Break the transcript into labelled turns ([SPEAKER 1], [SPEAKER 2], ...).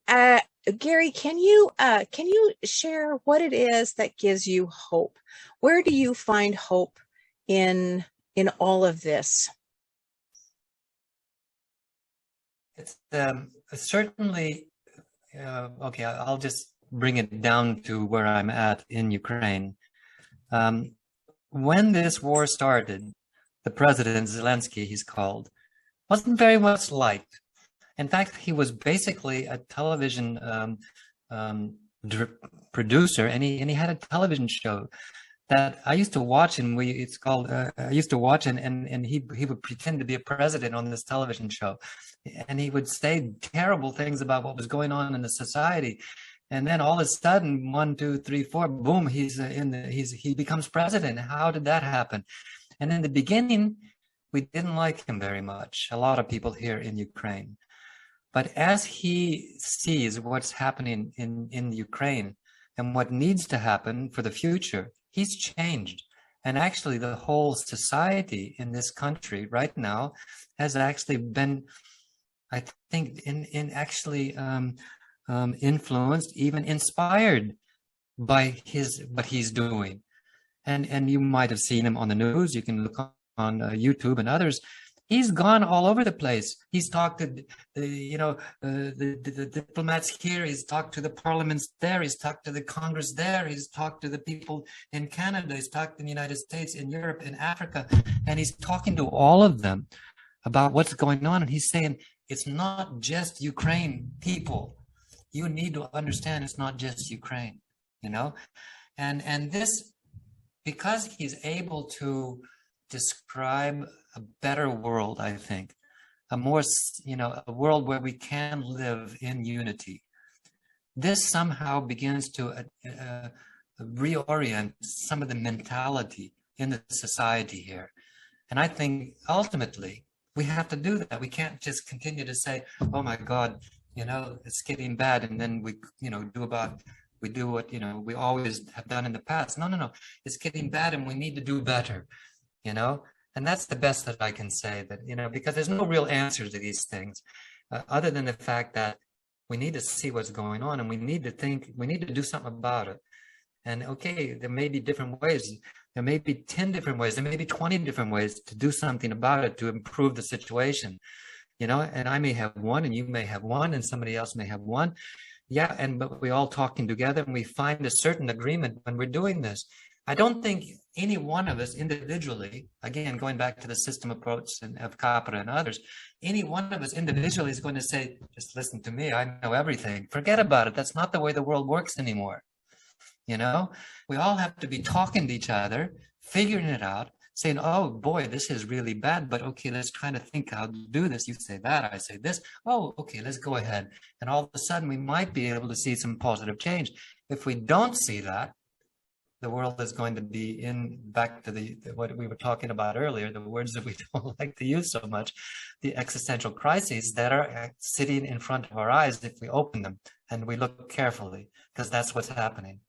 [SPEAKER 1] uh, Gary, can you share what it is that gives you hope? Where do you find hope in all of this?
[SPEAKER 2] It's certainly okay. I'll just bring it down to where I'm at in Ukraine. Um, when this war started, the president Zelensky, he's called, wasn't very much liked. In fact, he was basically a television um, producer, and he had a television show that I used to watch, and it's called I used to watch, and he would pretend to be a president on this television show, and he would say terrible things about what was going on in the society, and then all of a sudden, one, two, three, four, boom, he becomes president. How did that happen? And in the beginning, we didn't like him very much. A lot of people here in Ukraine. But as he sees what's happening in Ukraine and what needs to happen for the future, he's changed. And actually, the whole society in this country right now has actually been, I think, in actually influenced, even inspired by what he's doing. And you might have seen him on the news. You can look on YouTube and others. He's gone all over the place. He's talked to the diplomats here. He's talked to the parliaments there. He's talked to the Congress there. He's talked to the people in Canada. He's talked in the United States, in Europe, in Africa. And he's talking to all of them about what's going on. And he's saying, it's not just Ukraine people. You need to understand it's not just Ukraine, you know? And this, because he's able to describe a better world, I think, a more, a world where we can live in unity. This somehow begins to reorient some of the mentality in the society here. And I think ultimately we have to do that. We can't just continue to say, oh my God, it's getting bad. And then we do what, we always have done in the past. No. It's getting bad and we need to do better, And that's the best that I can say, that, because there's no real answer to these things other than the fact that we need to see what's going on and we need to do something about it. And okay, there may be different ways. There may be 10 different ways. There may be 20 different ways to do something about it to improve the situation, and I may have one and you may have one and somebody else may have one. Yeah. But we're all talking together and we find a certain agreement when we're doing this. I don't think any one of us individually, again, going back to the system approach of Capra and others, any one of us individually is going to say, just listen to me, I know everything. Forget about it. That's not the way the world works anymore. We all have to be talking to each other, figuring it out, saying, oh boy, this is really bad, but okay, let's try to think how to do this. You say that, I say this. Oh, okay, let's go ahead. And all of a sudden we might be able to see some positive change. If we don't see that, the world is going to be back to what we were talking about earlier, the words that we don't like to use so much, the existential crises that are sitting in front of our eyes if we open them and we look carefully, because that's what's happening.